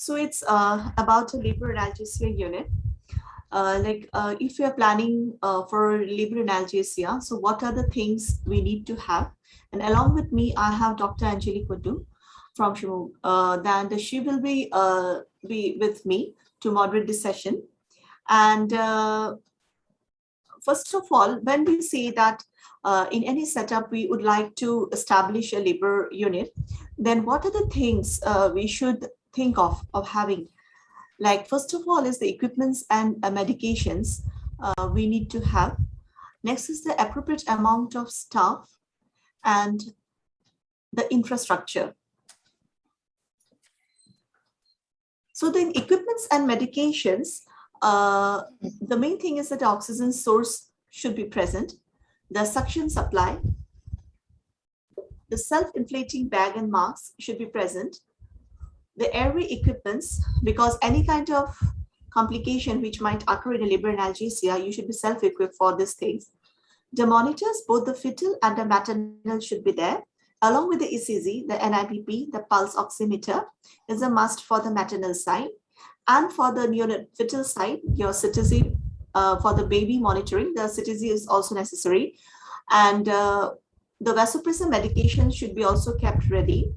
So it's about a labor analgesia unit. If you're planning for labor analgesia, so what are the things we need to have? And along with me, I have Dr. Anjali Kudu from Shimoga. Then she will be with me to moderate this session. And first of all, when we say that in any setup, we would like to establish a labor unit, then what are the things we should think of having? Like, first of all, is the equipments and medications we need to have. Next is the appropriate amount of staff and the infrastructure. So the equipments and medications, the main thing is that the oxygen source should be present, the suction supply, the self-inflating bag and mask should be present, the airway equipments, because any kind of complication which might occur in a labor analgesia, you should be self-equipped for these things. The monitors, both the fetal and the maternal, should be there, along with the ECG, the NIPP, the pulse oximeter is a must for the maternal side. And for the fetal side, your CTG, for the baby monitoring, the CTG is also necessary. And the vasopressin medication should be also kept ready.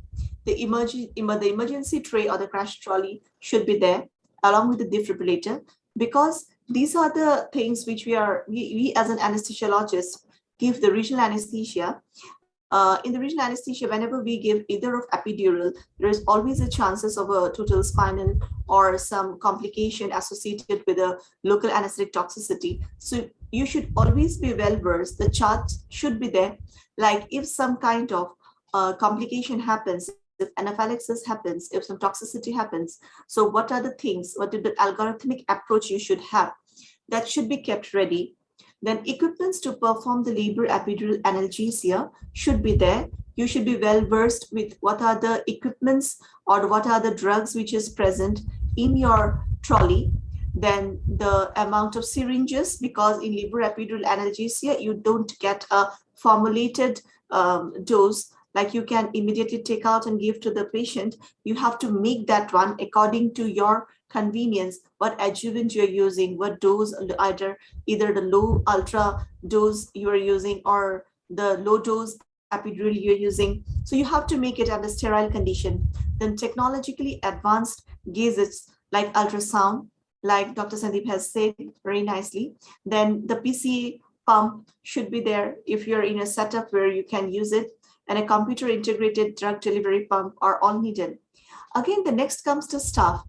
The emergency tray or the crash trolley should be there, along with the defibrillator, because these are the things which we as an anesthesiologist give the regional anesthesia. In the regional anesthesia, whenever we give either of epidural, there is always a chances of a total spinal or some complication associated with a local anesthetic toxicity. So you should always be well versed. The chart should be there. Like if some kind of complication happens, if anaphylaxis happens, if some toxicity happens, so what are the things, what is the algorithmic approach you should have? That should be kept ready. Then equipments to perform the labor epidural analgesia should be there. You should be well versed with what are the equipments or what are the drugs which is present in your trolley. Then the amount of syringes, because in labor epidural analgesia, you don't get a formulated dose like you can immediately take out and give to the patient. You have to make that one according to your convenience, what adjuvant you're using, what dose, either the low ultra dose you are using or the low dose epidural you're using. So you have to make it under sterile condition. Then technologically advanced gauges like ultrasound, like Dr. Sandeep has said very nicely. Then the PCA pump should be there if you're in a setup where you can use it, and a computer integrated drug delivery pump are all needed. Again, the next comes to staff.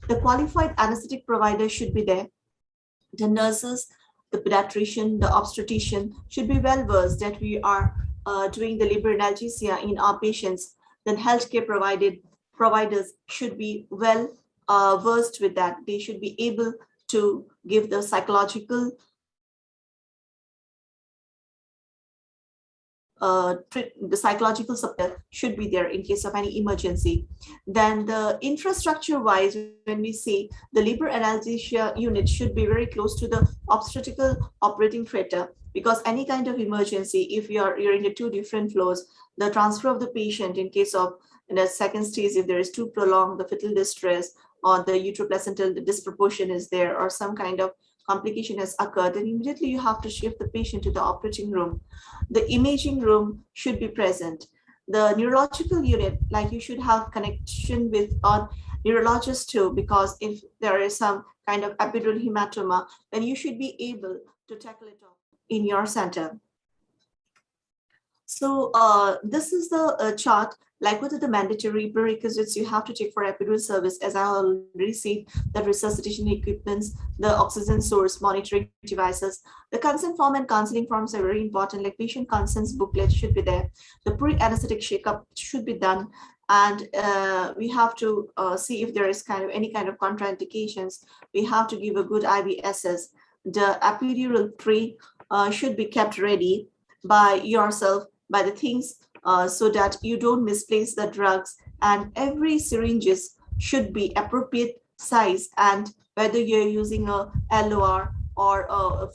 The qualified anesthetic provider should be there. The nurses, the pediatrician, the obstetrician should be well versed that we are doing the labor analgesia in our patients. Then healthcare providers should be well versed with that. They should be able to give the psychological support should be there in case of any emergency. Then the infrastructure wise, when we say the labor analgesia unit should be very close to the obstetrical operating theater, because any kind of emergency, if you're in the two different floors, the transfer of the patient in case of in a second stage, if there is too prolonged the fetal distress or the uteroplacental disproportion is there or some kind of complication has occurred, then immediately you have to shift the patient to the operating room. The imaging room should be present. The neurological unit, like you should have connection with a neurologist too, because if there is some kind of epidural hematoma, then you should be able to tackle it off in your center. So this is the chart, like what are the mandatory prerequisites you have to check for epidural service. As I already said, the resuscitation equipments, the oxygen source monitoring devices, the consent form and counseling forms are very important, like patient consents booklet should be there. The pre-anesthetic shakeup should be done. And we have to see if there is any kind of contraindications. We have to give a good IVSS. The epidural tray should be kept ready by yourself, by the things, so that you don't misplace the drugs, and every syringes should be appropriate size, and whether you're using a LOR or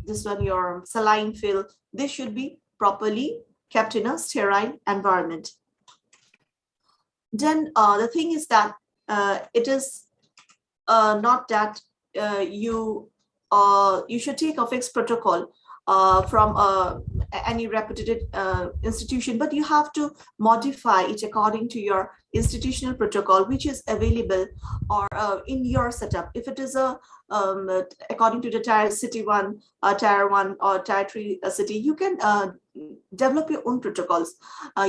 this one, your saline fill, this should be properly kept in a sterile environment. Then the thing is that it is not that you should take a fixed protocol from any reputed institution, but you have to modify it according to your institutional protocol, which is available or in your setup. If it is according to the tier 1 or tier 3 city, you can develop your own protocols.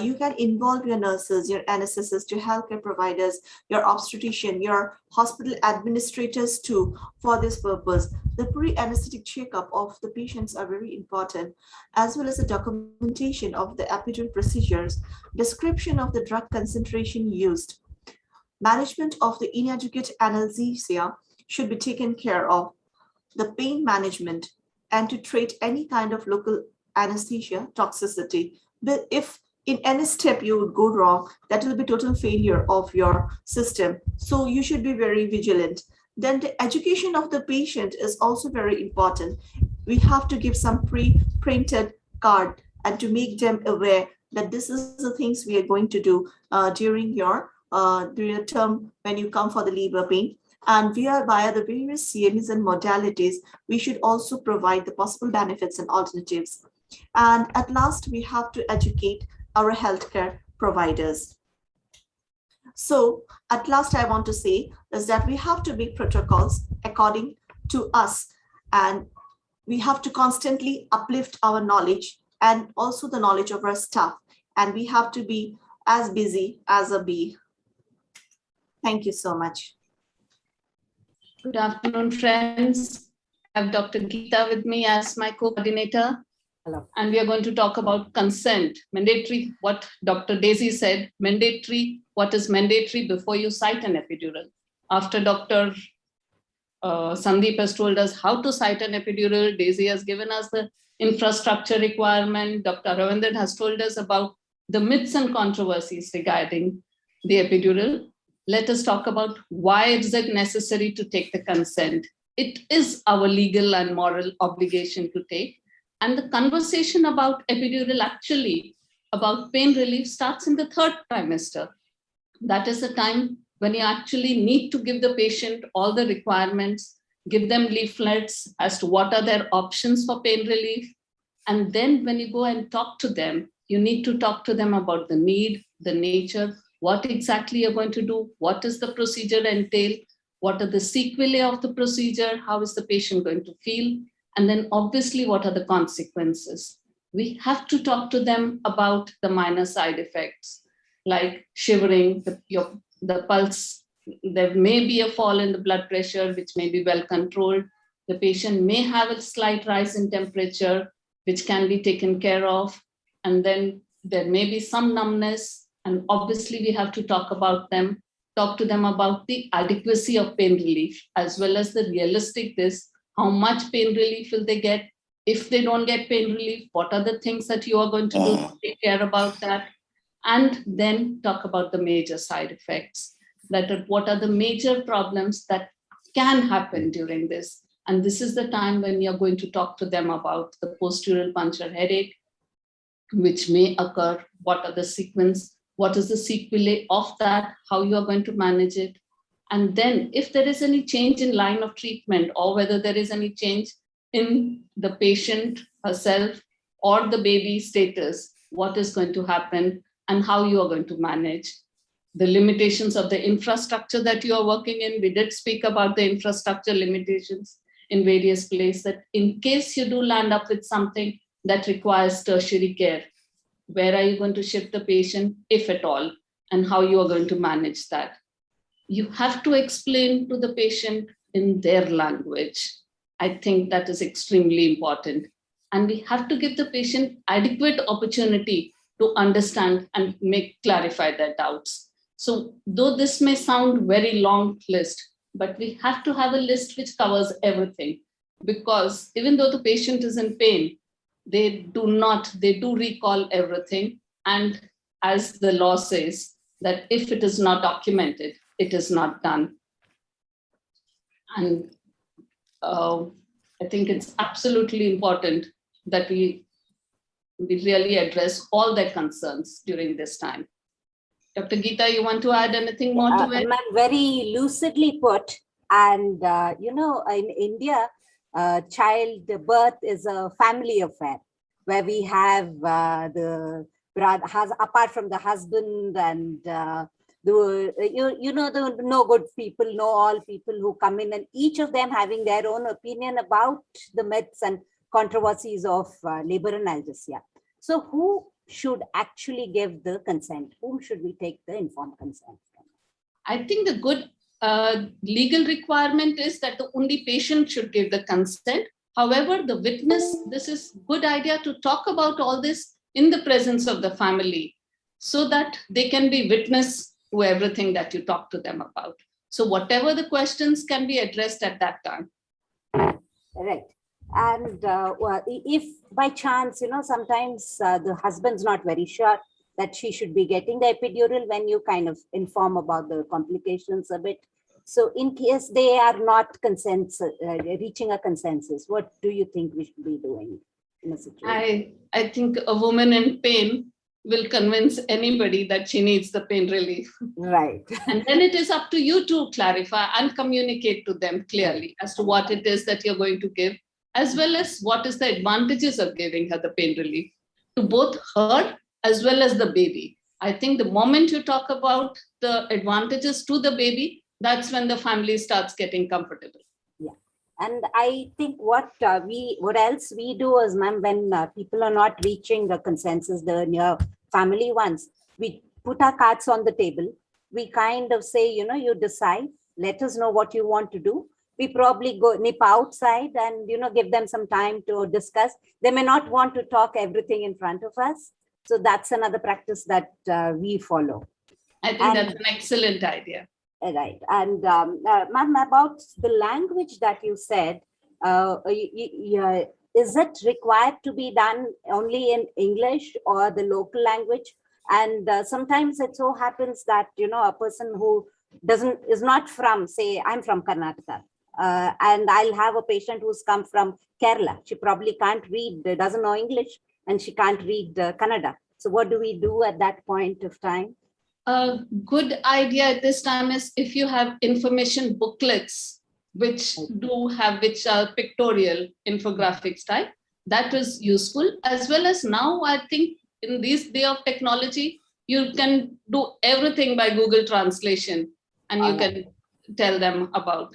You can involve your nurses, your anesthetists, to healthcare providers, your obstetrician, your hospital administrators too, for this purpose. The pre-anesthetic checkup of the patients are very important, as well as the documentation of the epidural procedures, description of the drug concentration used. Management of the inadequate analgesia should be taken care of. The pain management, and to treat any kind of local anesthesia toxicity. But if in any step you would go wrong, that will be total failure of your system. So you should be very vigilant. Then the education of the patient is also very important. We have to give some pre-printed card and to make them aware that this is the things we are going to do during your term when you come for the labor pain. And via the various CMEs and modalities, we should also provide the possible benefits and alternatives. And at last, we have to educate our healthcare providers. So at last, I want to say is that we have to make protocols according to us, and we have to constantly uplift our knowledge and also the knowledge of our staff. And we have to be as busy as a bee. Thank you so much. Good afternoon, friends. I have Dr. Geeta with me as my co-coordinator. Hello. And we are going to talk about consent, mandatory, what Dr. Daisy said, mandatory, what is mandatory before you site an epidural. After Dr. Sandeep has told us how to site an epidural, Daisy has given us the infrastructure requirement, Dr. Ravindran has told us about the myths and controversies regarding the epidural. Let us talk about why is it necessary to take the consent. It is our legal and moral obligation to take. And the conversation about epidural, actually about pain relief, starts in the 3rd trimester. That is the time when you actually need to give the patient all the requirements, give them leaflets as to what are their options for pain relief. And then when you go and talk to them, you need to talk to them about the need, the nature, what exactly you're going to do, what does the procedure entail, what are the sequelae of the procedure, how is the patient going to feel, and then obviously what are the consequences. We have to talk to them about the minor side effects, like shivering, the pulse, there may be a fall in the blood pressure, which may be well controlled. The patient may have a slight rise in temperature, which can be taken care of. And then there may be some numbness. And obviously we have to talk to them about the adequacy of pain relief, as well as the realistic how much pain relief will they get? If they don't get pain relief, what are the things that you are going to do to take care about that? And then talk about the major side effects, what are the major problems that can happen during this. And this is the time when you're going to talk to them about the post-dural puncture headache, which may occur, what are the sequence, what is the sequelae of that, how you are going to manage it. And then if there is any change in line of treatment, or whether there is any change in the patient herself or the baby status, what is going to happen and how you are going to manage. The limitations of the infrastructure that you are working in. We did speak about the infrastructure limitations in various places, that in case you do land up with something that requires tertiary care, where are you going to shift the patient, if at all, and how you are going to manage that. You have to explain to the patient in their language. I think that is extremely important. And we have to give the patient adequate opportunity to understand and clarify their doubts. So though this may sound very long list, but we have to have a list which covers everything, because even though the patient is in pain, they do recall everything. And as the law says, that if it is not documented, it is not done. And I think it's absolutely important that we really address all their concerns during this time. Dr. Geeta, you want to add anything more to it? Ma'am, very lucidly put. And, in India, child birth is a family affair where we have the brother, apart from the husband and the no good people, no all people who come in, and each of them having their own opinion about the myths and controversies of labor analgesia. So who should actually give the consent? Whom should we take the informed consent from? I think the good legal requirement is that the only patient should give the consent. However, the witness, this is good idea to talk about all this in the presence of the family so that they can be witness to everything that you talk to them about. So whatever the questions can be addressed at that time. Right. And if by chance, sometimes the husband's not very sure that she should be getting the epidural, when you kind of inform about the complications a bit. So in case they are not reaching a consensus, what do you think we should be doing in a situation? I think a woman in pain will convince anybody that she needs the pain relief. Right. And then it is up to you to clarify and communicate to them clearly as to what it is that you're going to give, as well as what is the advantages of giving her the pain relief to both her as well as the baby. I think the moment you talk about the advantages to the baby, that's when the family starts getting comfortable. Yeah. And I think what else we do is, ma'am, when people are not reaching the consensus, the near family ones, we put our cards on the table. We kind of say, you decide, let us know what you want to do. We probably go nip outside and, give them some time to discuss. They may not want to talk everything in front of us. So that's another practice that we follow. I think that's an excellent idea. Right. And ma'am, about the language that you said, is it required to be done only in English or the local language? And sometimes it so happens that, a person who is not from, say, I'm from Karnataka, and I'll have a patient who's come from Kerala. She probably can't read, doesn't know English, and she can't read Kannada. So what do we do at that point of time? A good idea at this time is if you have information booklets, which are pictorial infographics type, that is useful. As well as now, I think in this day of technology, you can do everything by Google Translation and you can tell them about.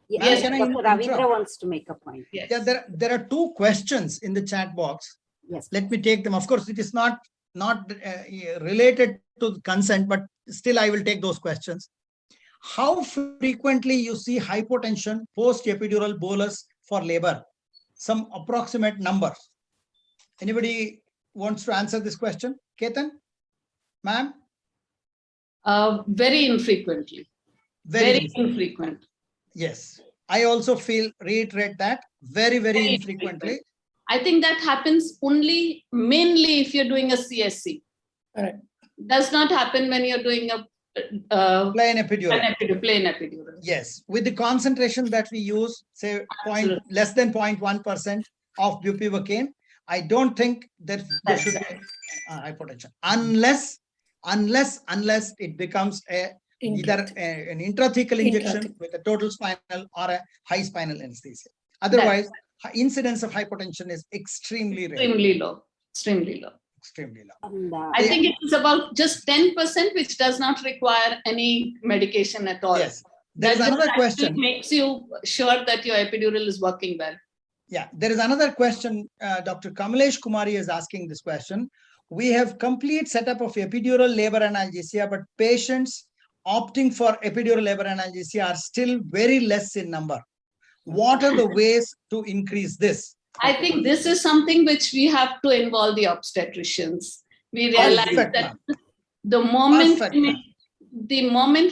Yes, Dr. Ravindra wants to make a point. Yes. Yeah, there are two questions in the chat box. Yes. Let me take them. Of course, it is not related to consent, but still I will take those questions. How frequently you see hypotension post-epidural bolus for labor? Some approximate numbers. Anybody wants to answer this question? Ketan? Ma'am? Very infrequently. Very infrequent. Yes. I also reiterate that very infrequently. I think that happens mainly if you're doing a CSC. Right. Does not happen when you're doing a plain epidural. Plain epidural. Yes, with the concentration that we use, say less than 0.1% of bupivacaine, I don't think that there should be hypotension unless it becomes either an intrathecal injection with a total spinal or a high spinal anesthesia. Otherwise, incidence of hypotension is extremely rare. Extremely low. Extremely low. Extremely low. And, I think it is about just 10%, which does not require any medication at all. Yes. There's another question. Makes you sure that your epidural is working well. Yeah, there is another question. Dr. Kamalesh Kumari is asking this question. We have complete setup of epidural labor analgesia, but patients opting for epidural labor analgesia are still very less in number. What are the ways to increase this? I think this is something which we have to involve the obstetricians. We realize that the moment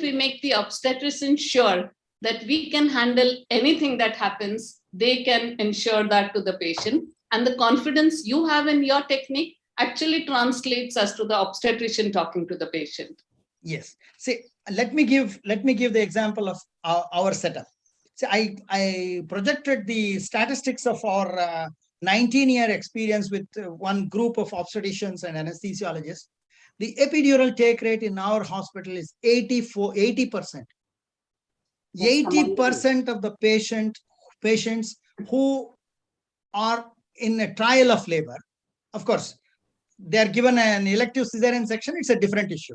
we make the obstetrician sure that we can handle anything that happens, they can ensure that to the patient. And the confidence you have in your technique actually translates us to the obstetrician talking to the patient. Yes. See, let me give the example of our setup. See, I projected the statistics of our 19-year experience with one group of obstetricians and anesthesiologists. The epidural take rate in our hospital is 80%. That's 80% of the patients who are in a trial of labor, of course, they are given an elective cesarean section, it's a different issue.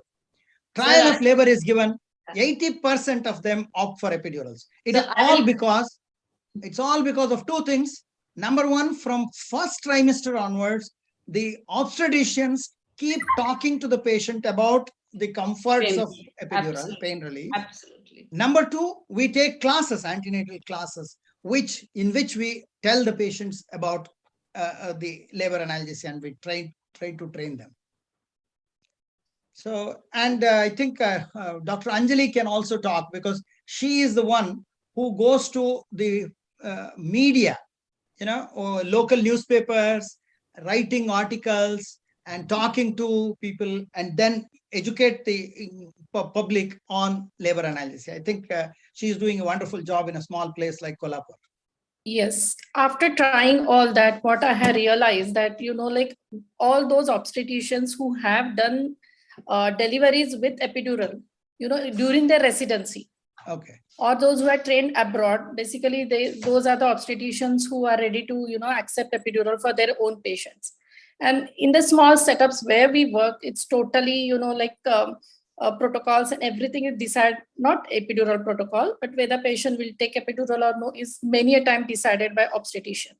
Trial of labor is given, 80% of them opt for epidurals. It's all because of two things. Number one, from first trimester onwards, the obstetricians keep talking to the patient about the comforts of epidural, pain relief. Absolutely. Number two, we take classes, antenatal classes, in which we tell the patients about the labor analgesia, and we try to train them. So, and I think Dr. Anjali can also talk, because she is the one who goes to the media, or local newspapers, writing articles and talking to people, and then educate the public on labor analgesia. I think she is doing a wonderful job in a small place like Kolhapur. Yes, after trying all that, what I had realized that, like all those obstetricians who have done deliveries with epidural, during their residency, Okay. or those who are trained abroad, basically those are the obstetricians who are ready to, accept epidural for their own patients. And in the small setups where we work, it's totally, protocols and everything is decided, not epidural protocol, but whether patient will take epidural or no is many a time decided by obstetrician.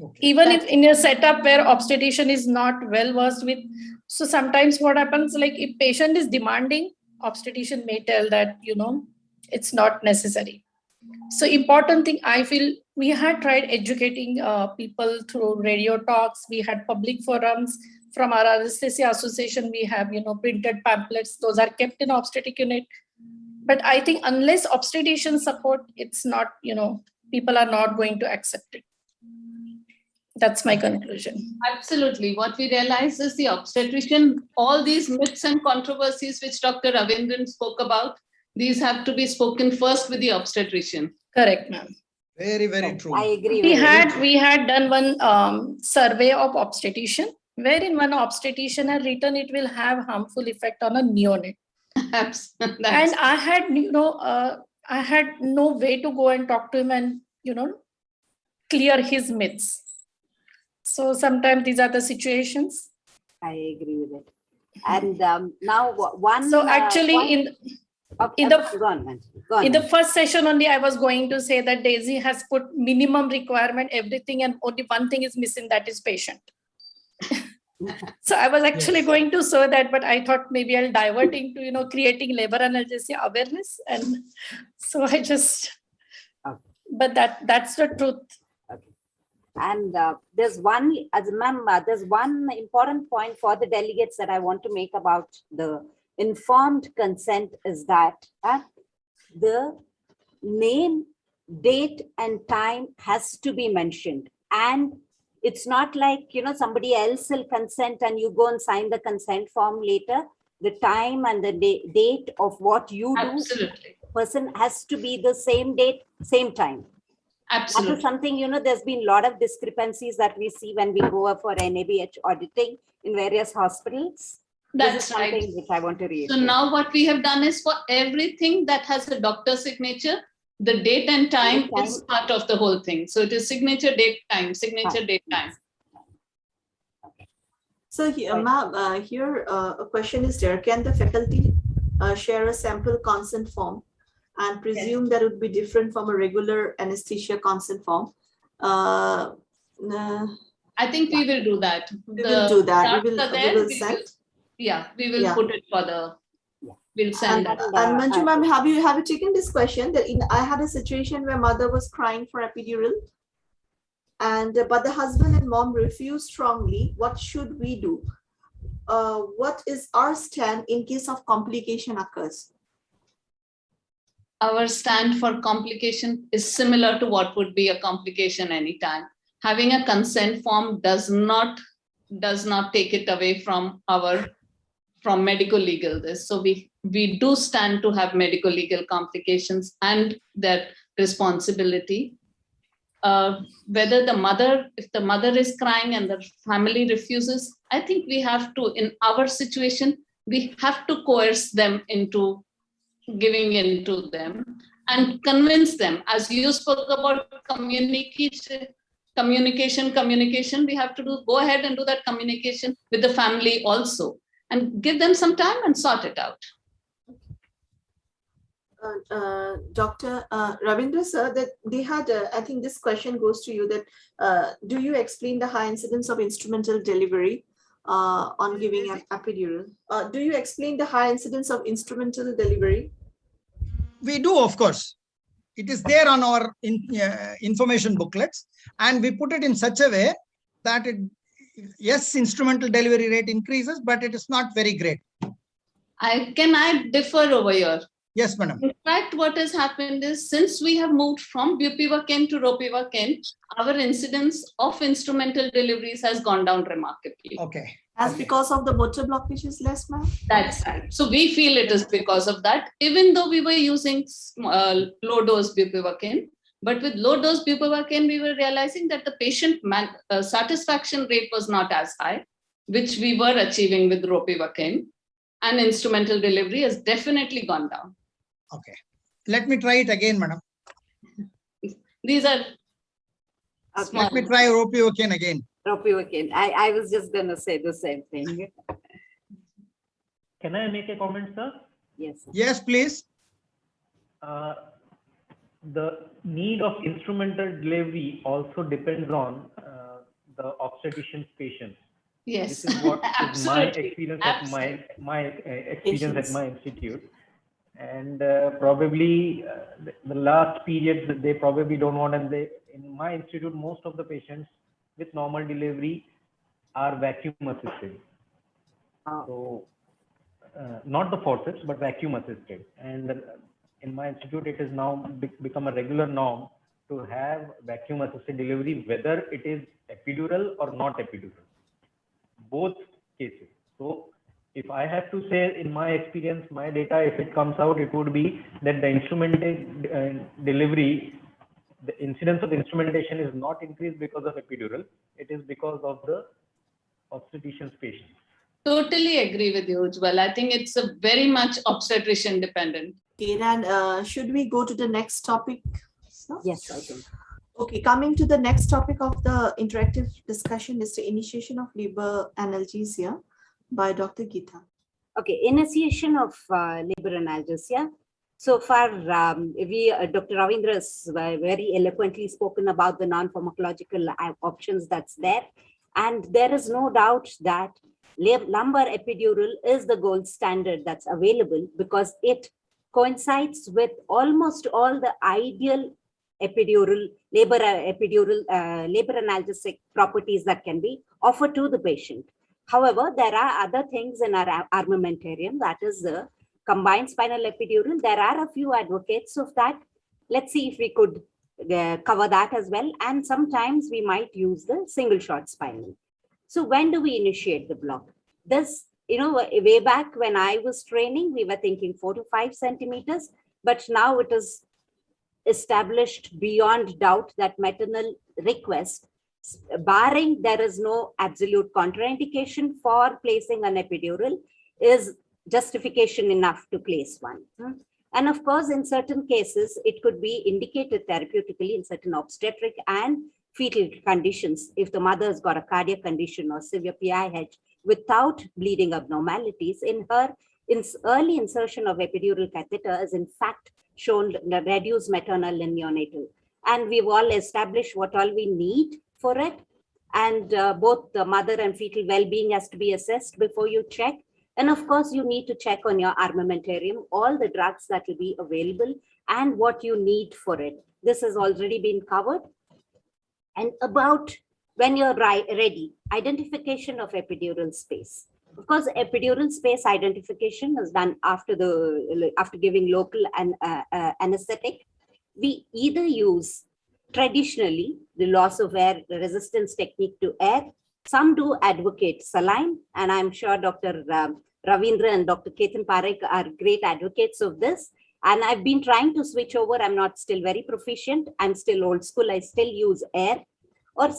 Okay. Even if in a setup where obstetrician is not well versed with, so sometimes what happens, like if patient is demanding, obstetrician may tell that, it's not necessary. So important thing, I feel we had tried educating people through radio talks. We had public forums. From our anesthesia association, we have, printed pamphlets. Those are kept in obstetric unit. But I think unless obstetrician support, it's not, people are not going to accept it. That's my conclusion. Absolutely. What we realize is the obstetrician, all these myths and controversies which Dr. Ravindran spoke about, these have to be spoken first with the obstetrician. Correct, ma'am. Very, very true. I agree. We had done one survey of obstetrician, wherein one obstetrician had written it will have harmful effect on a neonate. Absolutely. And I had, I had no way to go and talk to him and, clear his myths. So sometimes these are the situations. I agree with it. And now one. So actually in the first session only, I was going to say that Daisy has put minimum requirement, everything, and only one thing is missing, that is patient. So I was actually going to say that, but I thought maybe I'll divert into, creating labor analgesia awareness. And so I just, but that's the truth. Okay. And there's one important point for the delegates that I want to make about the informed consent is that the name, date, and time has to be mentioned. And it's not like, somebody else will consent and you go and sign the consent form later. The time and the date of what you do, person has to be the same date, same time. Absolutely. That is something, there's been a lot of discrepancies that we see when we go for NABH auditing in various hospitals. That's something right. which I want to reiterate. So now what we have done is for everything that has a doctor signature, the date and time is part of the whole thing. So it is signature, date, time, signature, date, time. So here, ma'am, here a question is there. Can the faculty share a sample consent form and presume that it would be different from a regular anesthesia consent form? I think we will do that. We will do that. We will send. We will put it for the. We'll send that. And Manju ma'am, have you taken this question? That I had a situation where mother was crying for epidural, and but the husband and mom refused strongly. What should we do? What is our stand in case of complication occurs? Our stand for complication is similar to what would be a complication anytime. Having a consent form does not take it away from medical legal this. So we do stand to have medical legal complications and that responsibility. Whether if the mother is crying and the family refuses, I think we have to, in our situation, we have to coerce them into giving into them and convince them. As you spoke about communication, we have to go ahead and do that communication with the family also and give them some time and sort it out. Dr. Ravindra sir, that they had, I think this question goes to you, that do you explain the high incidence of instrumental delivery on giving an epidural? Do you explain the high incidence of instrumental delivery? We do, of course. It is there on our information booklets, and we put it in such a way that yes, instrumental delivery rate increases, but it is not very great. Can I differ over here? Yes, madam. In fact, what has happened is, since we have moved from bupivacaine to ropivacaine, our incidence of instrumental deliveries has gone down remarkably. Okay. As because of the motor blockage is less, ma'am? That's right. So we feel it is because of that, even though we were using low dose bupivacaine. But with low dose bupivacaine, we were realizing that the patient satisfaction rate was not as high, which we were achieving with ropivacaine, and instrumental delivery has definitely gone down. Okay. Let me try it again, madam. These are small. Let me try ropivacaine again. Ropivacaine. I was just going to say the same thing. Can I make a comment, sir? Yes. Sir. Yes, please. The need of instrumental delivery also depends on the obstetrician's patients. Yes, This is what is my absolutely. experience Absolutely. at my experience Patients. at my institute, and probably the last periods that they probably don't want, and in my institute most of the patients with normal delivery are vacuum assisted. So not the forceps but vacuum assisted, and in my institute it has now become a regular norm to have vacuum assisted delivery, whether it is epidural or not epidural, both cases. So if I have to say, in my experience, my data, if it comes out, it would be that the instrumented delivery, the incidence of instrumentation is not increased because of epidural. It is because of the obstetrician's patients. Totally agree with you, Ujjwal. I think it's a very much obstetrician dependent. Okay, and should we go to the next topic? sir? Yes, I think. Okay, coming to the next topic of the interactive discussion is the initiation of labor analgesia by Dr. Geeta. Okay, initiation of labor analgesia. So far, Dr. Ravindra has very eloquently spoken about the non-pharmacological options that's there. And there is no doubt that lumbar epidural is the gold standard that's available because it coincides with almost all the ideal labor analgesic properties that can be offered to the patient. However, there are other things in our armamentarium, that is the combined spinal epidural. There are a few advocates of that. Let's see if we could cover that as well. And sometimes we might use the single shot spinal. So when do we initiate the block? This, way back when I was training, we were thinking 4 to 5 centimeters, but now it is established beyond doubt that maternal request, barring there is no absolute contraindication for placing an epidural, is justification enough to place one. And of course, in certain cases, it could be indicated therapeutically in certain obstetric and fetal conditions. If the mother has got a cardiac condition or severe PIH without bleeding abnormalities, in her early insertion of epidural catheter is in fact shown reduced maternal and neonatal. And we've all established what all we need for it. And both the mother and fetal well-being has to be assessed before you check. And of course, you need to check on your armamentarium, all the drugs that will be available and what you need for it. This has already been covered. And about when you're ready, identification of epidural space. Of course, epidural space identification is done after giving local anesthetic. We either use traditionally the loss of air resistance technique to air. Some do advocate saline, and I'm sure Dr. Ravindra and Dr. Ketan Parekh are great advocates of this. And I've been trying to switch over. I'm not still very proficient. I'm still old school. I still use air. Or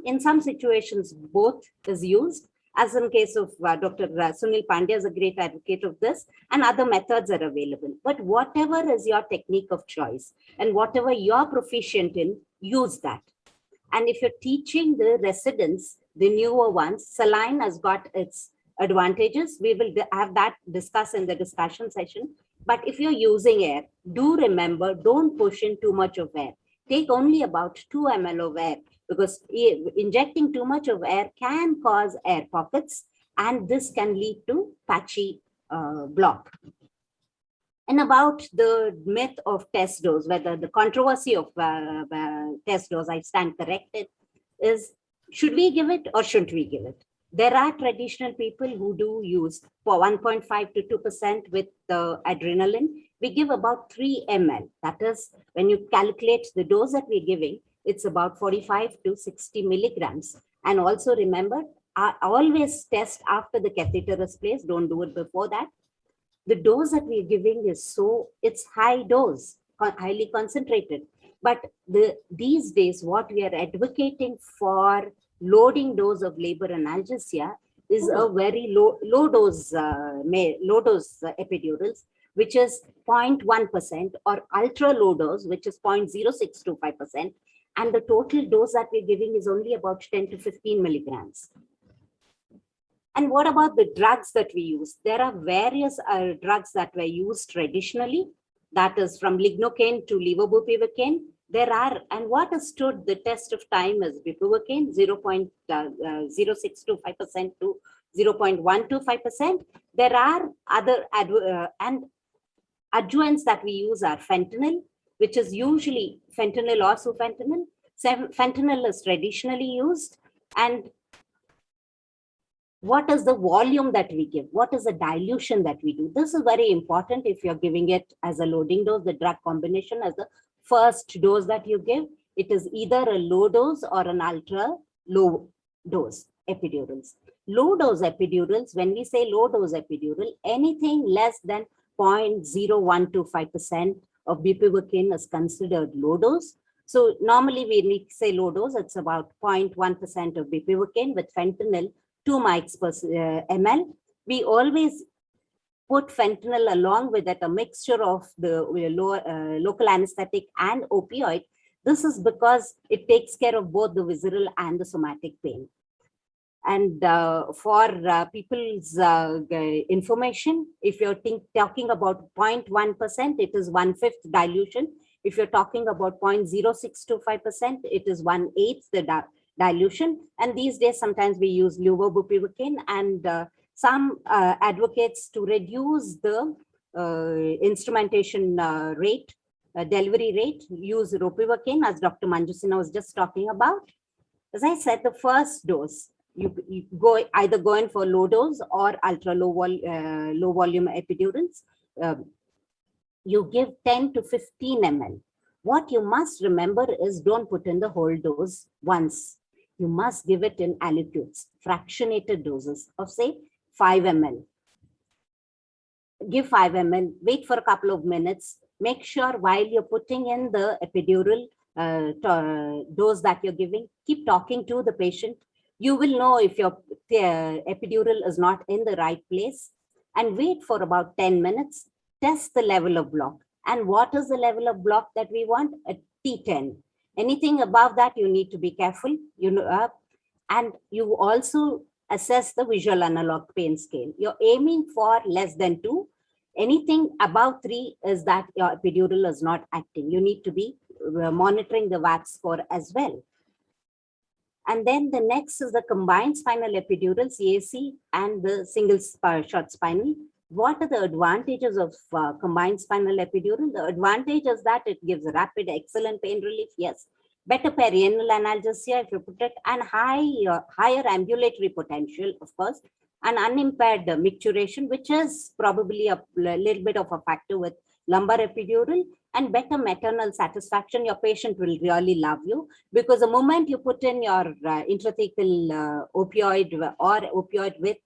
in some situations, both is used. as in case of Dr. Sunil Pandya is a great advocate of this, and other methods are available. But whatever is your technique of choice and whatever you're proficient in, use that. And if you're teaching the residents, the newer ones, saline has got its advantages. We will have that discussed in the discussion session. But if you're using air, do remember, don't push in too much of air. Take only about 2 ml of air, because injecting too much of air can cause air pockets, and this can lead to patchy block. And about the myth of test dose, whether the controversy of test dose, I stand corrected, is should we give it or shouldn't we give it? There are traditional people who do use for 1.5 to 2% with the adrenaline. We give about 3 ml. That is, when you calculate the dose that we're giving, it's about 45 to 60 milligrams. And also remember, always test after the catheter is placed. Don't do it before that. The dose that we're giving is it's high dose, highly concentrated. But these days, what we are advocating for loading dose of labor analgesia is a very low dose epidurals, which is 0.1%, or ultra low dose, which is 0.0625%. And the total dose that we're giving is only about 10 to 15 milligrams. And what about the drugs that we use? There are various drugs that were used traditionally, that is from lignocaine to levobupivacaine. There are, and what has stood the test of time is bupivacaine, 0.0625% to 0.125%. There are other and adjuvants that we use are fentanyl, which is usually fentanyl or sufentanil. Fentanyl is traditionally used. And what is the volume that we give? What is the dilution that we do? This is very important if you're giving it as a loading dose, the drug combination as the first dose that you give. It is either a low dose or an ultra low dose epidurals. Low dose epidurals, when we say low dose epidural, anything less than 0.0125% of bupivacaine is considered low dose. So normally when we say low dose, it's about 0.1% of bupivacaine with fentanyl 2 mics per ml. We always put fentanyl along with it, a mixture of the local anesthetic and opioid. This is because it takes care of both the visceral and the somatic pain. And for people's information, if you're talking about 0.1%, it is 1/5 dilution. If you're talking about 0.0625%, it is 1/8 the dilution. And these days, sometimes we use levobupivacaine, and some advocates to reduce the instrumentation rate, delivery rate, use ropivacaine, as Dr. Manjusina was just talking about. As I said, the first dose, you either go in for low dose or ultra low volume epidurals. You give 10 to 15 ml. What you must remember is don't put in the whole dose once. You must give it in aliquots, fractionated doses of say 5 ml. Give 5 ml, wait for a couple of minutes. Make sure while you're putting in the epidural dose that you're giving, keep talking to the patient. You will know if your epidural is not in the right place, and wait for about 10 minutes. Test the level of block. And what is the level of block that we want? A T10. Anything above that, you need to be careful. And you also assess the visual analog pain scale. You're aiming for less than 2. Anything above 3 is that your epidural is not acting. You need to be monitoring the VAC score as well. And then the next is the combined spinal epidural, CAC, and the single shot spinal. What are the advantages of combined spinal epidural? The advantage is that it gives rapid, excellent pain relief, yes. Better perianal analgesia, if you put it, and higher ambulatory potential, of course, and unimpaired micturition, which is probably a little bit of a factor with lumbar epidural, and better maternal satisfaction. Your patient will really love you, because the moment you put in your intrathecal opioid or opioid with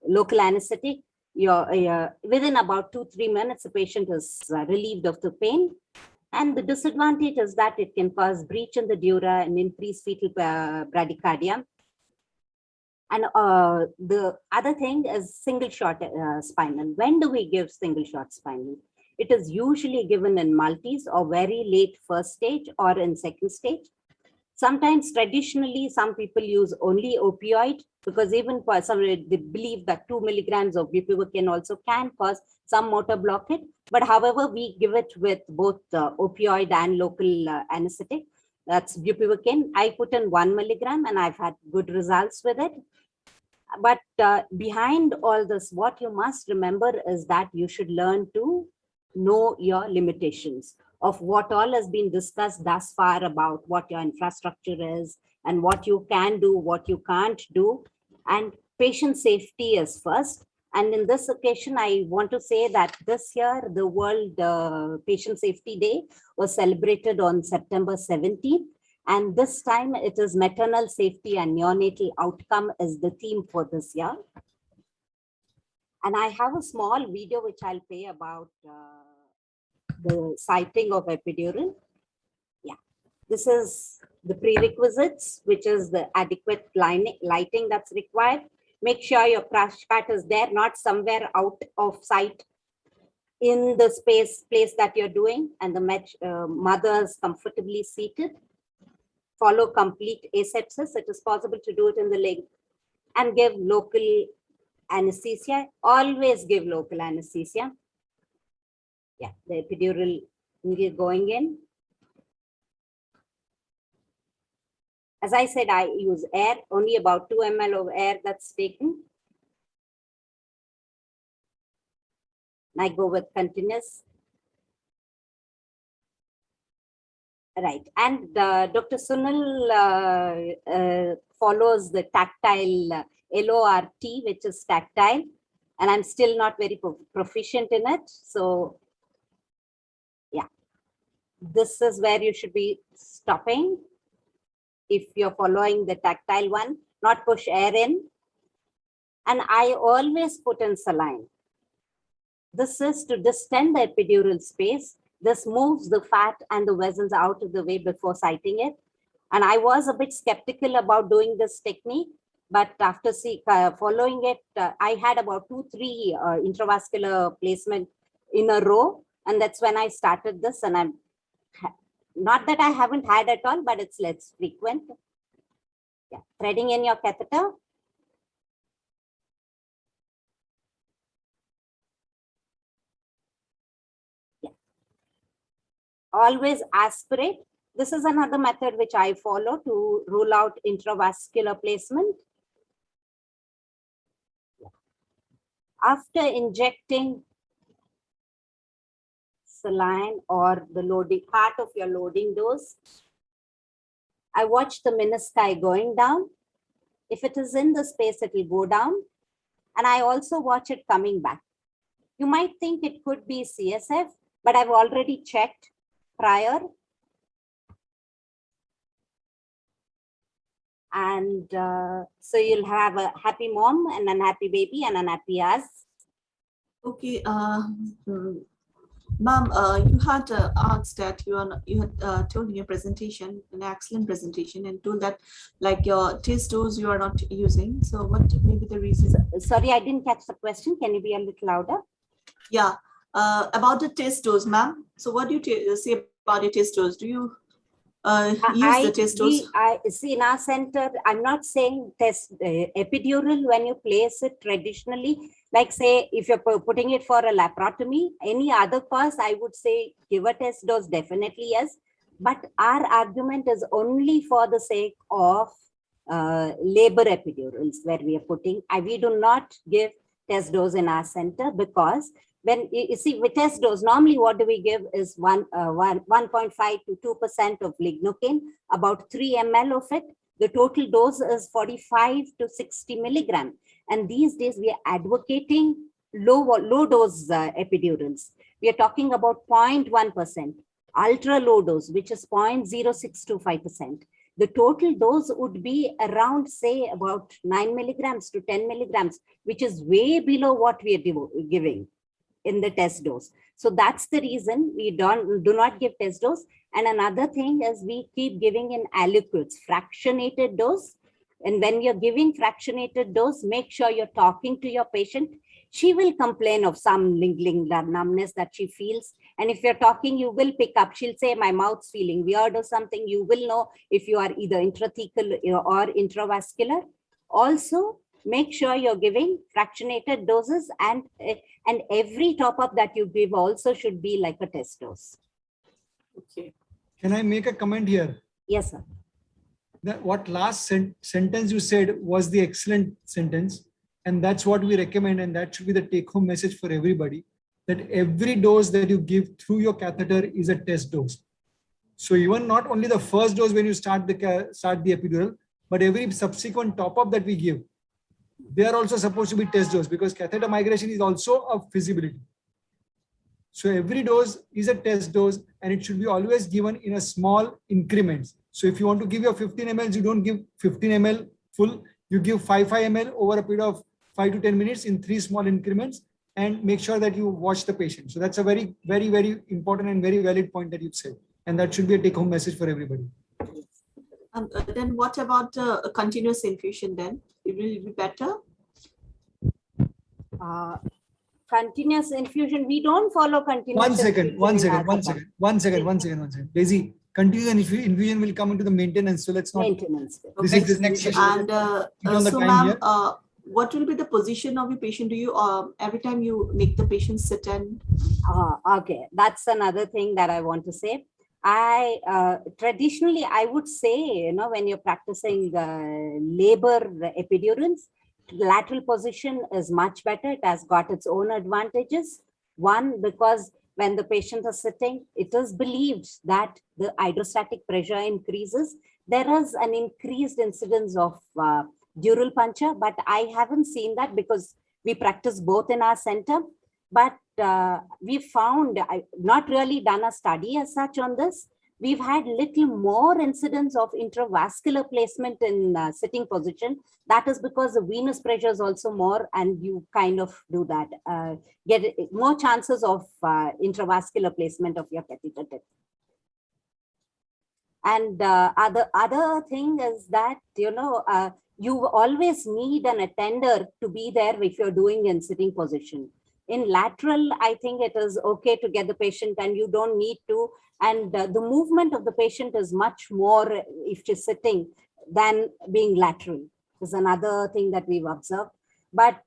local anesthetic, within about 2-3 minutes, the patient is relieved of the pain. And the disadvantage is that it can cause breach in the dura and increase fetal bradycardia. And the other thing is single shot spinal. When do we give single shot spinal? It is usually given in multis or very late first stage or in second stage. Sometimes traditionally, some people use only opioid because even for some, they believe that 2 milligrams of bupivacaine also can cause some motor blockage. But however, we give it with both opioid and local anesthetic. That's bupivacaine. I put in 1 milligram and I've had good results with it. But behind all this, what you must remember is that you should learn to know your limitations of what all has been discussed thus far about what your infrastructure is and what you can do, what you can't do. And patient safety is first. And in this occasion, I want to say that this year, the World Patient Safety Day was celebrated on September 17th. And this time it is maternal safety and neonatal outcome is the theme for this year. And I have a small video which I'll play about the siting of epidural. Yeah, this is the prerequisites, which is the adequate lighting that's required. Make sure your crash cart is there, not somewhere out of sight in the place that you're doing, and the mother is comfortably seated. Follow complete asepsis. It is possible to do it in the leg, and give local anesthesia. Always give local anesthesia. Yeah, the epidural going in. As I said, I use air, only about 2 ml of air that's taken. I go with continuous. Right, and Dr. Sunil follows the tactile LORT, which is tactile, and I'm still not very proficient in it. So yeah, this is where you should be stopping if you're following the tactile one, not push air in. And I always put in saline. This is to distend the epidural space. This moves the fat and the vessels out of the way before siting it. And I was a bit skeptical about doing this technique, but after following it, I had about 2-3 intravascular placement in a row. And that's when I started this. And I'm not that I haven't had at all, but it's less frequent. Yeah. Threading in your catheter. Always aspirate. This is another method which I follow to rule out intravascular placement. After injecting saline or the loading part of your loading dose, I watch the menisci going down. If it is in the space, it will go down. And I also watch it coming back. You might think it could be CSF, but I've already checked prior. And so you'll have a happy mom and an unhappy baby and an unhappy ass. Okay, ma'am, you had asked that you had told in your presentation, an excellent presentation, and told that like your test dose you are not using. So what may be the reason? Sorry, I didn't catch the question. Can you be a little louder? Yeah, about the test dose, ma'am. So what do you say about your test dose? Do you use the test dose? I see in our center, I'm not saying test epidural when you place it traditionally, like say if you're putting it for a laparotomy, any other cause, I would say give a test dose, definitely yes. But our argument is only for the sake of labor epidurals where we are putting. We do not give test dose in our center because when you see with test dose, normally what do we give is 1.5 to 2% of lignocaine, about 3 ml of it. The total dose is 45 to 60 milligram. And these days we are advocating low dose epidurals. We are talking about 0.1%, ultra low dose, which is 0.0625%. The total dose would be around, say, about 9 milligrams to 10 milligrams, which is way below what we are giving in the test dose. So that's the reason we do not give test dose. And another thing is we keep giving in aliquots, fractionated dose. And when you're giving fractionated dose, make sure you're talking to your patient. She will complain of some lingering numbness that she feels. And if you're talking, you will pick up. She'll say, my mouth's feeling weird or something. You will know if you are either intrathecal or intravascular. Also, make sure you're giving fractionated doses, and every top up that you give also should be like a test dose. Okay. Can I make a comment here? Yes, sir. That what last sentence you said was the excellent sentence. And that's what we recommend. And that should be the take home message for everybody, that every dose that you give through your catheter is a test dose. So even not only the first dose when you start the epidural, but every subsequent top up that we give, they are also supposed to be test dose, because catheter migration is also a feasibility. So every dose is a test dose, and it should be always given in a small increments. So if you want to give your 15 ml, you don't give 15 ml full, you give 5 ml over a period of 5 to 10 minutes in 3 small increments, and make sure that you watch the patient. So that's a very, very, very important and very valid point that you've said. And that should be a take home message for everybody. Then what about a continuous infusion then? It will be better? Continuous infusion, we don't follow continuous. One second. Daisy, continuous infusion will come into the maintenance. So let's not. Maintenance. This Okay. is next session. And on the so time ma'am, here. what will be the position of your patient? Do you every time you make the patient sit and Okay, that's another thing that I want to say. I traditionally, I would say, when you're practicing labor epidurals, lateral position is much better. It has got its own advantages. One, because when the patient is sitting, it is believed that the hydrostatic pressure increases. There is an increased incidence of dural puncture, but I haven't seen that because we practice both in our center. But we found, not really done a study as such on this, we've had little more incidence of intravascular placement in sitting position. That is because the venous pressure is also more, and you kind of do that, get more chances of intravascular placement of your catheter tip. And other thing is that, you always need an attender to be there if you're doing in sitting position. In lateral, I think it is okay to get the patient and you don't need to. And the movement of the patient is much more if she's sitting than being lateral. Is another thing that we've observed. But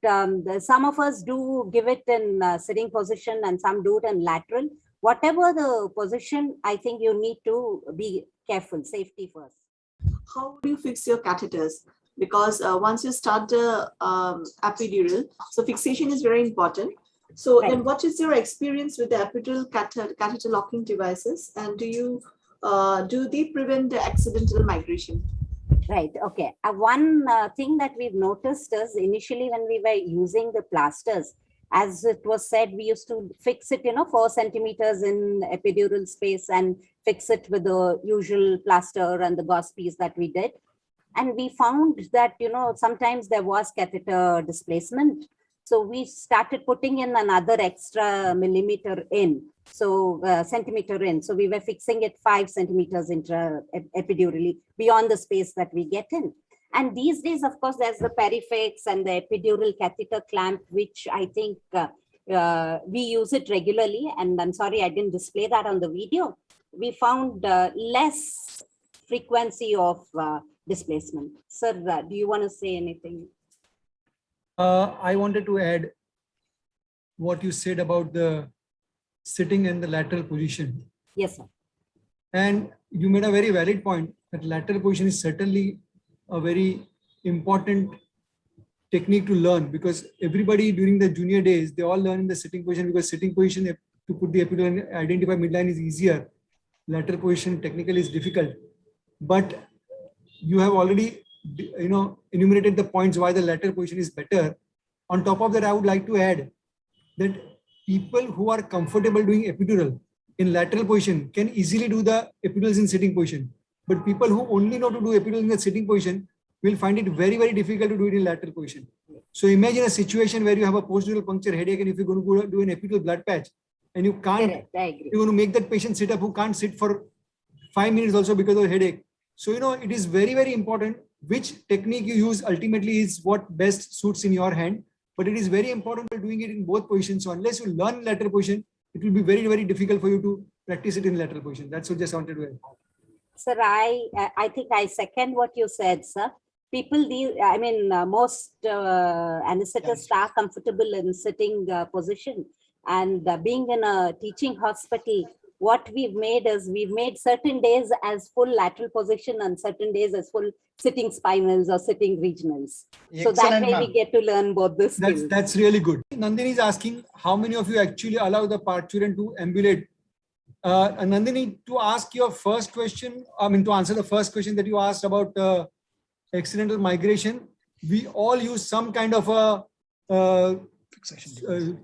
some of us do give it in sitting position and some do it in lateral. Whatever the position, I think you need to be careful, safety first. how do you fix your catheters? Because once you start the epidural, so fixation is very important. So Right. then what is your experience with the epidural catheter locking devices? And do they prevent the accidental migration? Right. Okay. One thing that we've noticed is initially when we were using the plasters, as it was said, we used to fix it, 4 centimeters in epidural space and fix it with the usual plaster and the gauze piece that we did. And we found that, sometimes there was catheter displacement. So we started putting in another extra millimeter in, so centimeter in. So we were fixing it 5 centimeters epidurally beyond the space that we get in. And these days, of course, there's the Perifix and the epidural catheter clamp, which I think we use it regularly. And I'm sorry, I didn't display that on the video. We found less frequency of displacement. Sir, do you want to say anything? I wanted to add what you said about the sitting and the lateral position. Yes, sir. And you made a very valid point that lateral position is certainly a very important technique to learn, because everybody during the junior days, they all learn in the sitting position, because sitting position to put the epidural and identify midline is easier. Lateral position technically is difficult, but you have already enumerated the points why the lateral position is better. On top of that, I would like to add that people who are comfortable doing epidural in lateral position can easily do the epidurals in sitting position. But people who only know to do epidural in the sitting position will find it very, very difficult to do it in lateral position. So imagine a situation where you have a postdural puncture headache, and if you're going to go do an epidural blood patch and you can't, Correct, I agree. you're going to make that patient sit up who can't sit for 5 minutes also because of headache. So, it is very, very important which technique you use ultimately is what best suits in your hand. But it is very important for doing it in both positions. So unless you learn lateral position, it will be very, very difficult for you to practice it in lateral position. That's what just I wanted to add. Sir, I think I second what you said, sir. People, most anesthetists are comfortable in sitting position, and being in a teaching hospital, what we've made is we've made certain days as full lateral position and certain days as full sitting spinals or sitting regionals. So that Excellent, way ma'am. we get to learn both the skills. That's really good. Nandini is asking how many of you actually allow the parturient to ambulate. Nandini, to ask your first question, to answer the first question that you asked about accidental migration, we all use some kind of a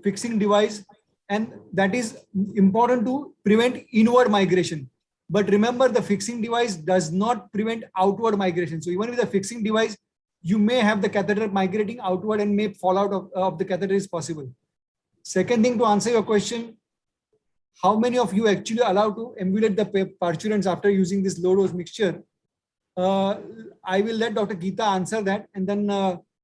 fixing device, and that is important to prevent inward migration. But remember, the fixing device does not prevent outward migration. So even with a fixing device, you may have the catheter migrating outward and may fall out of the catheter is possible. Second thing, to answer your question, how many of you actually allow to ambulate the parturients after using this low dose mixture? I will let Dr. Geeta answer that, and then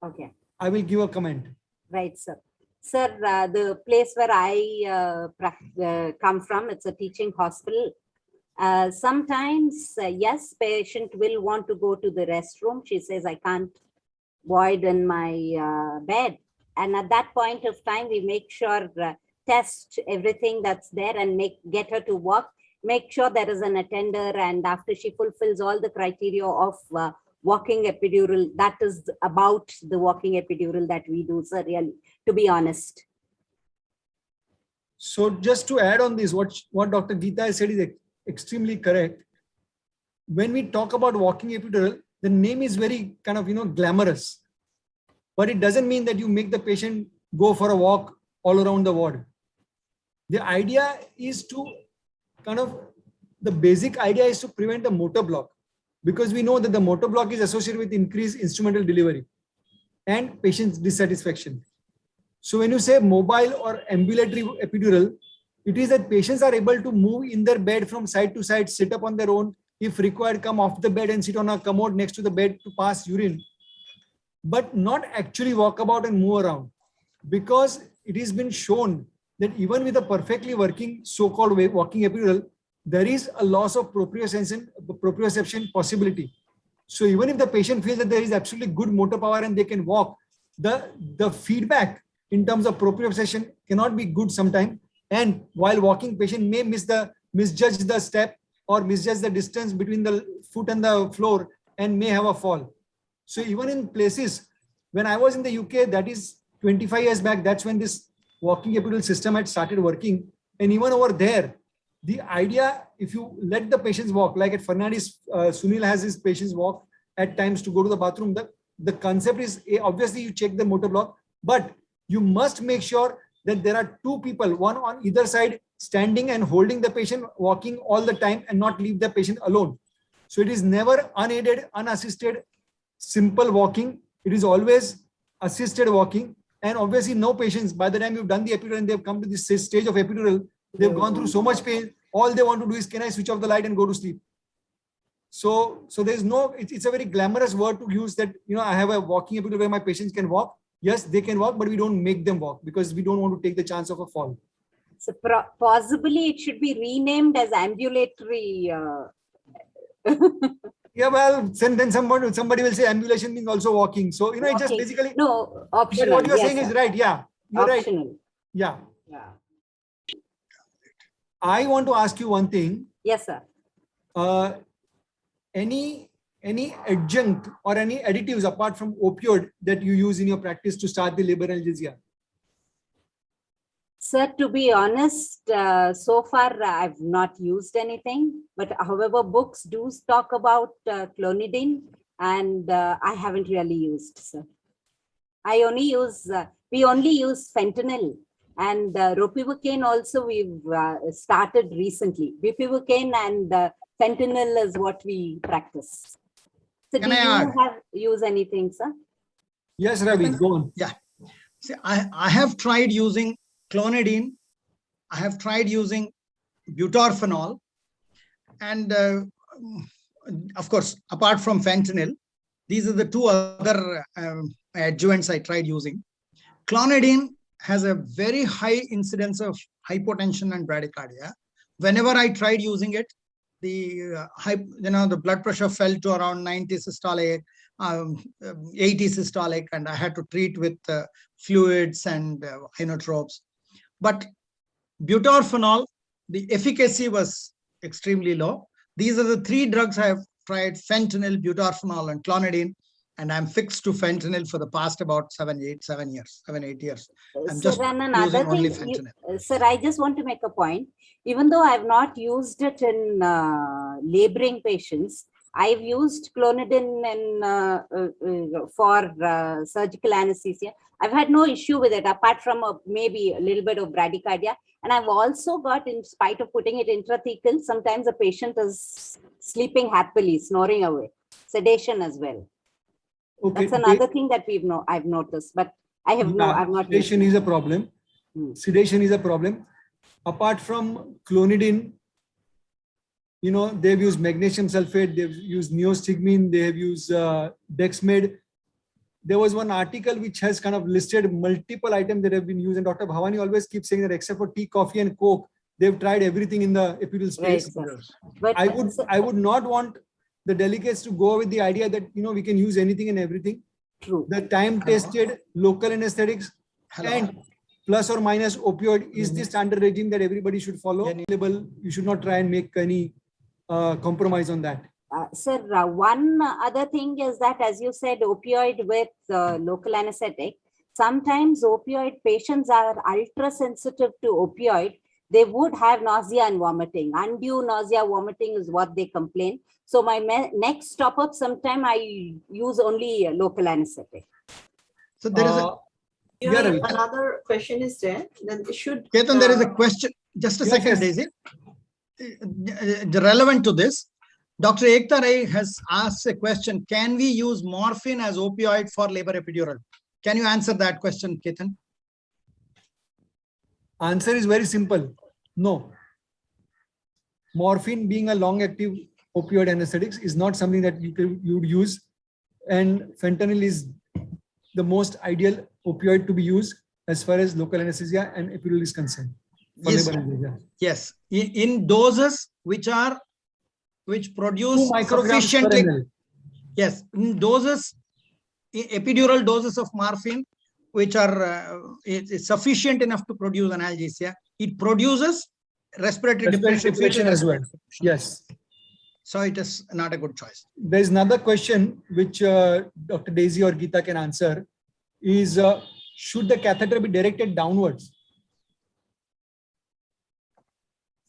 Okay. I will give a comment. Right, sir. Sir, the place where I come from, it's a teaching hospital. Sometimes, yes, patient will want to go to the restroom. She says, I can't void in my bed. And at that point of time, we make sure, test everything that's there and get her to walk. Make sure there is an attender, and after she fulfills all the criteria of walking epidural, that is about the walking epidural that we do, sir, really, to be honest. So just to add on this, what Dr. Geeta has said is extremely correct. When we talk about walking epidural, the name is very kind of, glamorous, but it doesn't mean that you make the patient go for a walk all around the ward. The idea is to the basic idea is to prevent a motor block, because we know that the motor block is associated with increased instrumental delivery and patient's dissatisfaction. So when you say mobile or ambulatory epidural, it is that patients are able to move in their bed from side to side, sit up on their own, if required, come off the bed and sit on a commode next to the bed to pass urine, but not actually walk about and move around, because it has been shown that even with a perfectly working so-called walking epidural, there is a loss of proprioception possibility. So even if the patient feels that there is absolutely good motor power and they can walk, the feedback in terms of proprioception cannot be good sometimes. And while walking, patient may misjudge the step or misjudge the distance between the foot and the floor and may have a fall. So even in places, when I was in the UK, that is 25 years back, that's when this walking epidural system had started working. And even over there, the idea, if you let the patients walk, like at Fernandez, Sunil has his patients walk at times to go to the bathroom. The concept is, obviously you check the motor block, but you must make sure that there are two people, one on either side, standing and holding the patient, walking all the time, and not leave the patient alone. So it is never unaided, unassisted, simple walking. It is always assisted walking. And obviously no patients, by the time you've done the epidural and they've come to this stage of epidural, they've gone through so much pain. All they want to do is, can I switch off the light and go to sleep? So there's no, it's a very glamorous word to use that, I have a walking epidural where my patients can walk. Yes, they can walk, but we don't make them walk because we don't want to take the chance of a fall. So possibly it should be renamed as ambulatory. Yeah, well, then somebody will say ambulation means also walking. So, it just basically. No, optional. But what you're yes, saying sir. is right. Yeah, you're Optional. right. Yeah. Yeah. I want to ask you one thing. Yes, sir. Any adjunct or any additives apart from opioid that you use in your practice to start the labor analgesia? Sir, to be honest, so far I've not used anything, but however, books do talk about clonidine, and I haven't really used, sir. I only use, we only use fentanyl, and ropivacaine also we've started recently. Bupivacaine and fentanyl is what we practice. So Can do I you add? use anything, sir? Yes, Ravi, go on. Yeah. See, I have tried using clonidine. I have tried using butorphanol. And of course, apart from fentanyl, These are the two other adjuvants I tried using. Clonidine has a very high incidence of hypotension and bradycardia. Whenever I tried using it, the blood pressure fell to around 90 systolic, 80 systolic, and I had to treat with fluids and inotropes. But butorphanol, the efficacy was extremely low. These are the three drugs I have tried: fentanyl, butorphanol, and clonidine, and I'm fixed to fentanyl for the past about 7, 8 years. I'm just using only fentanyl. Sir, I just want to make a point. Even though I've not used it in laboring patients, I've used clonidine for surgical anesthesia. I've had no issue with it, apart from maybe a little bit of bradycardia. And I've also got, in spite of putting it intrathecal, sometimes a patient is sleeping happily, snoring away. Sedation as well. Okay, That's another thing that I've noticed, but I've not. Sedation is a problem. Sedation is a problem. Apart from clonidine, they've used magnesium sulfate, they've used neostigmine, they have used Dexmed. There was one article which has kind of listed multiple items that have been used, and Dr. Bhavani always keeps saying that except for tea, coffee, and Coke, they've tried everything in the epidural space. Right, but I would not want the delegates to go with the idea that we can use anything and everything. True. The time-tested local anesthetics and plus or minus opioid is the standard regime that everybody should follow. You should not try and make any compromise on that. Sir, one other thing is that, as you said, opioid with local anesthetic, sometimes opioid patients are ultra sensitive to opioid. They would have nausea and vomiting. Undue nausea, vomiting is what they complain. So my next stop up, sometime I use only local anesthetic. So there is another question is there. Then it should. Ketan, there is a question. Just a second, Daisy. Relevant to this, Dr. Ekta Rai has asked a question: can we use morphine as opioid for labor epidural? Can you answer that question, Ketan? Answer is very simple. No. Morphine, being a long-active opioid anesthetics, is not something that you would use, and fentanyl is the most ideal opioid to be used as far as local anesthesia and epidural is concerned. Yes. In doses which produce sufficiently. Yes, in doses, epidural doses of morphine, which are sufficient enough to produce analgesia. It produces respiratory depression as well. Yes. So it is not a good choice. There is another question which Dr. Daisy or Geeta can answer is, should the catheter be directed downwards?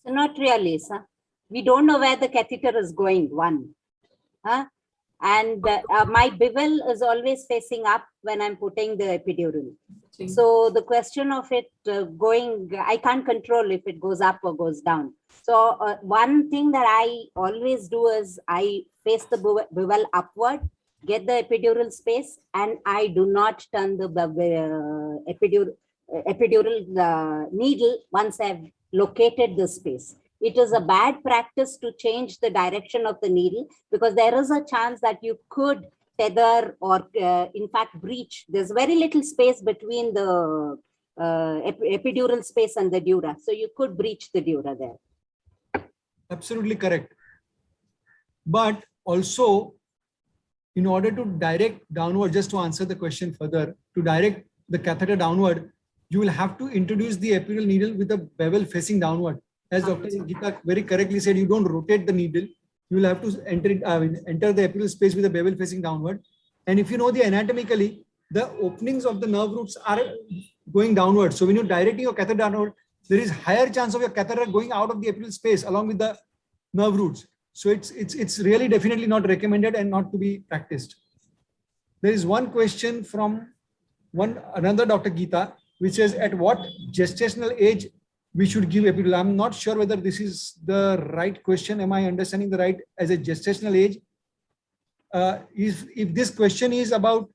So not really, sir. We don't know where the catheter is going, and my bevel is always facing up when I'm putting the epidural. So the question of it going, I can't control if it goes up or goes down. So one thing that I always do is I face the bevel upward, get the epidural space, and I do not turn the epidural needle once I've located the space. It is a bad practice to change the direction of the needle, because there is a chance that you could tether or in fact breach. There's very little space between the epidural space and the dura. So you could breach the dura there. Absolutely correct. But also, in order to direct downward, just to answer the question further, to direct the catheter downward, you will have to introduce the epidural needle with the bevel facing downward. As Dr. Geeta very correctly said, you don't rotate the needle. You will have to enter the epidural space with the bevel facing downward. And if you know the anatomically, the openings of the nerve roots are going downward. So when you're directing your catheter downward, there is higher chance of your catheter going out of the epidural space along with the nerve roots. So it's really definitely not recommended and not to be practiced. There is one question from another Dr. Geeta, which is, at what gestational age we should give epidural? I'm not sure whether this is the right question. Am I understanding the right as a gestational age? If this question is about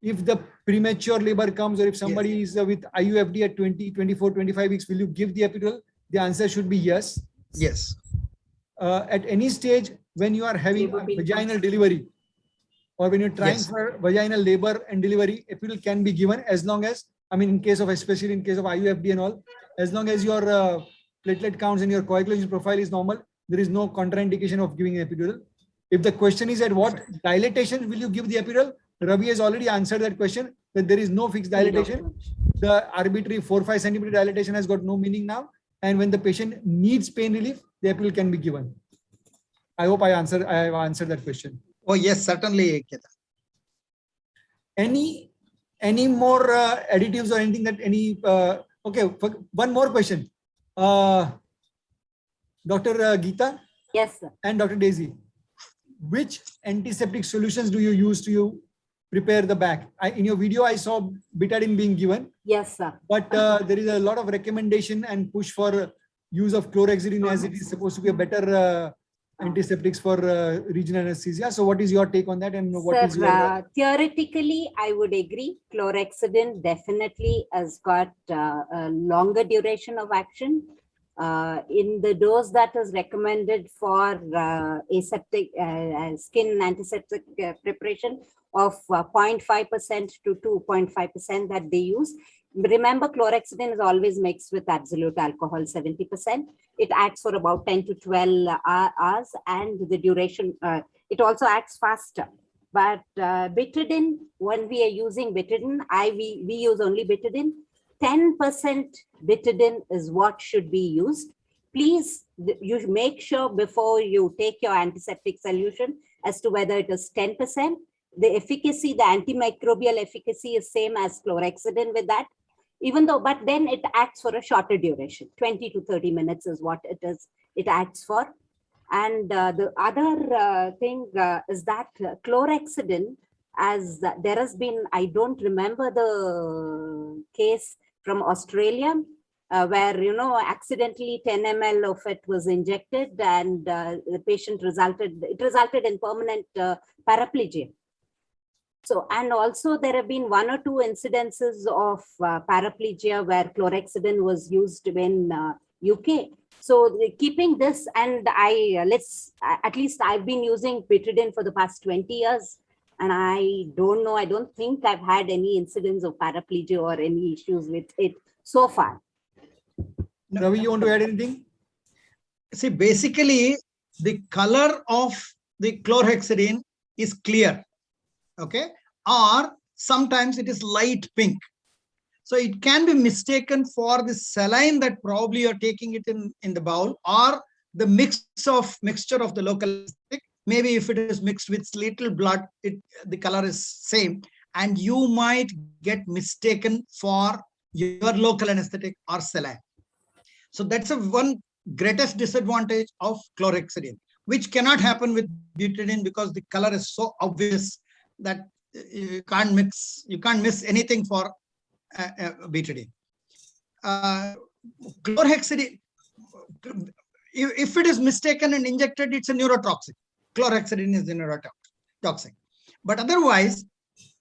if the premature labor comes, or if somebody is with IUFD at 20, 24, 25 weeks, will you give the epidural? The answer should be yes. Yes. At any stage when you are having a vaginal delivery or when you're trying Yes. for vaginal labor and delivery, epidural can be given as long as, I mean, in case of, especially in case of IUFD and all, as long as your platelet counts and your coagulation profile is normal, there is no contraindication of giving epidural. If the question is at what dilatation will you give the epidural, Ravi has already answered that question, that there is no fixed dilatation. The arbitrary 4-5 centimeter dilatation has got no meaning now. And when the patient needs pain relief, the epidural can be given. I hope I have answered that question. Oh, yes, certainly, Ketan. Any more additives or anything that any, okay, one more question. Dr. Geeta Yes, sir. and Dr. Daisy, which antiseptic solutions do you use to prepare the back? In your video, I saw betadine being given, Yes, sir. but there is a lot of recommendation and push for use of chlorhexidine as it is supposed to be a better antiseptics for regional anesthesia. So what is your take on that, and what is Sir, your theoretically, I would agree. Chlorhexidine definitely has got a longer duration of action. In the dose that is recommended for aseptic skin antiseptic preparation of 0.5% to 2.5% that they use. Remember, chlorhexidine is always mixed with absolute alcohol, 70%. It acts for about 10 to 12 hours, and the duration, it also acts faster. But betadine, when we are using betadine, we use only betadine. 10% betadine is what should be used. Please, you make sure before you take your antiseptic solution as to whether it is 10%. The efficacy, the antimicrobial efficacy is same as chlorhexidine with that. Even though, but then it acts for a shorter duration, 20 to 30 minutes is what it acts for. And the other thing is that chlorhexidine, as there has been, I don't remember the case from Australia, where, accidentally 10 ml of it was injected, and the patient resulted in permanent paraplegia. So, and also there have been 1 or 2 incidences of paraplegia where chlorhexidine was used in UK. So keeping this, and at least I've been using betadine for the past 20 years. And I don't think I've had any incidents of paraplegia or any issues with it so far. Ravi, you want to add anything? See, basically, the color of the chlorhexidine is clear. Okay, or sometimes it is light pink. So it can be mistaken for the saline that probably you're taking it in the bowl, or the mixture of the local anesthetic. Maybe if it is mixed with little blood, the color is same, and you might get mistaken for your local anesthetic or saline. So that's one greatest disadvantage of chlorhexidine, which cannot happen with betadine because the color is so obvious that you can't miss anything for betadine. Chlorhexidine, if it is mistaken and injected, it's a neurotoxic. Chlorhexidine is the neurotoxic. But otherwise,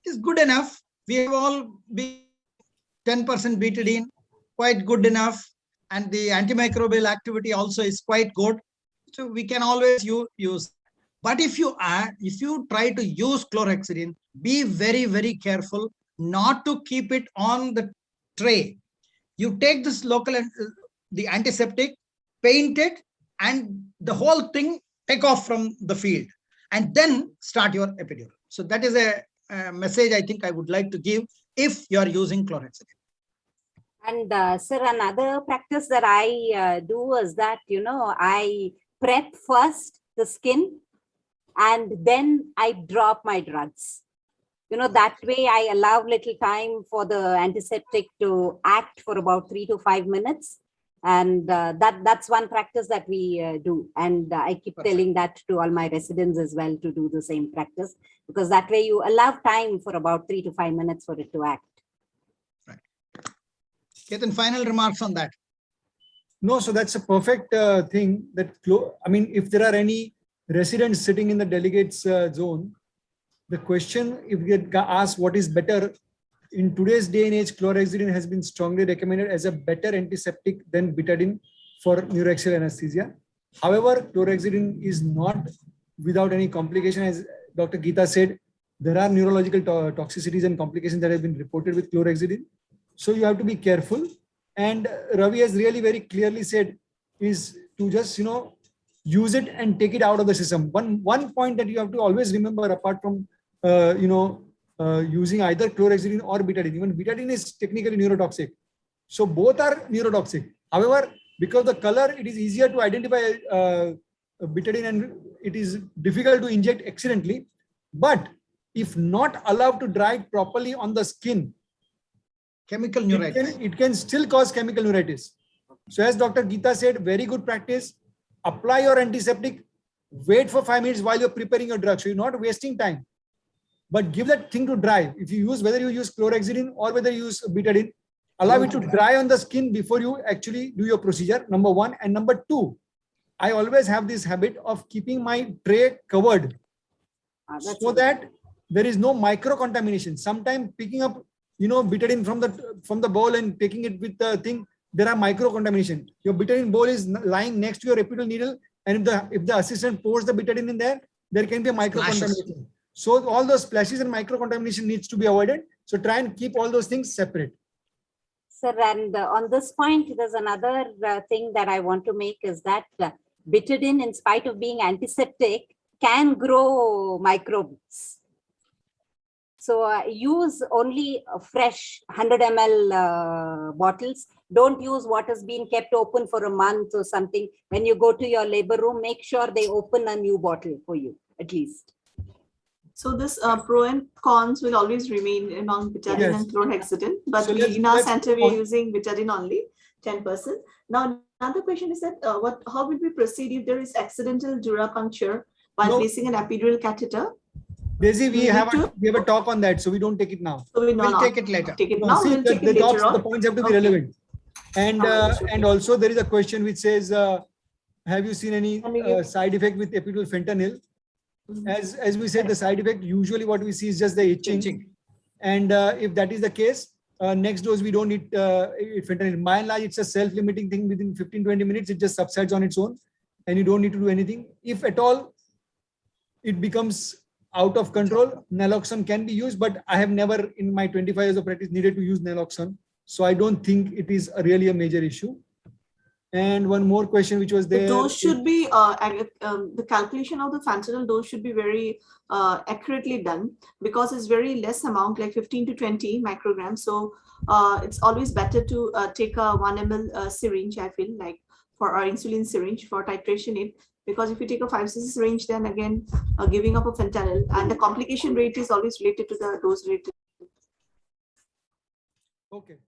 it's good enough. We have all been 10% betadine, quite good enough. And the antimicrobial activity also is quite good. So we can always use. But if you try to use chlorhexidine, be very, very careful not to keep it on the tray. You take this the antiseptic, paint it, and the whole thing take off from the field, and then start your epidural. So that is a message I think I would like to give if you are using chlorhexidine. And sir, another practice that I do is that, I prep first the skin, and then I drop my drugs. That way I allow little time for the antiseptic to act for about 3 to 5 minutes. And that's one practice that we do. And I keep telling that to all my residents as well, to do the same practice, because that way you allow time for about 3 to 5 minutes for it to act. Right. Ketan, final remarks on that? No, so that's a perfect thing. If there are any residents sitting in the delegates zone, the question, if you get asked what is better, in today's day and age, chlorhexidine has been strongly recommended as a better antiseptic than betadine for neuroaxial anesthesia. However, chlorhexidine is not without any complication. As Dr. Geeta said, there are neurological toxicities and complications that have been reported with chlorhexidine. So you have to be careful. And Ravi has really very clearly said is to just, use it and take it out of the system. One point that you have to always remember, apart from, using either chlorhexidine or betadine, even betadine is technically neurotoxic. So both are neurotoxic. However, because the color, it is easier to identify betadine and it is difficult to inject accidentally. But if not allowed to dry it properly on the skin, Chemical neuritis. it can still cause chemical neuritis. So as Dr. Geeta said, very good practice. Apply your antiseptic, wait for 5 minutes while you're preparing your drug. So you're not wasting time, but give that thing to dry. If you use, whether you use chlorhexidine or whether you use betadine, allow it to dry on the skin before you actually do your procedure, number one. And number two, I always have this habit of keeping my tray covered so that there is no micro contamination. Sometimes picking up, betadine from the bowl and taking it with the thing, there are micro contamination. Your betadine bowl is lying next to your epidural needle, and if the assistant pours the betadine in there, there can be a micro contamination. So all those splashes and micro contamination needs to be avoided. So try and keep all those things separate. Sir, and on this point, there's another thing that I want to make is that betadine, in spite of being antiseptic, can grow microbes. So use only fresh 100 ml bottles. Don't use what has been kept open for a month or something. When you go to your labor room, make sure they open a new bottle for you, at least. So this pro and cons will always remain among betadine Yes. and chlorhexidine, but So in our let's center we are on- using betadine only, 10%. Now, another question is that how will we proceed if there is accidental dura puncture while No. placing an epidural catheter? Daisy, we need have to- a talk on that, so we don't take it now. So we We'll take it later. Take it No, now, see, we'll take the it later the on. points have to be Okay. relevant. And Okay. and also there is a question which says, have you seen any Can we give- side effect with epidural fentanyl? Mhm. As we said, the side effect, usually what we see is just the itching. And if that is the case, next dose, we don't need fentanyl. By and large, it's a self-limiting thing. Within 15-20 minutes, it just subsides on its own and you don't need to do anything. If at all, it becomes out of control, naloxone can be used, but I have never in my 25 years of practice needed to use naloxone. So I don't think it is really a major issue. And one more question which was The there. dose should be, the calculation of the fentanyl dose should be very accurately done because it's very less amount, like 15 to 20 micrograms. So it's always better to take a 1 ml syringe, I feel like, for our insulin syringe for titration it. Because if you take a 5cc syringe, then again, giving up a fentanyl, and the complication rate is always related to the dose rate. Okay.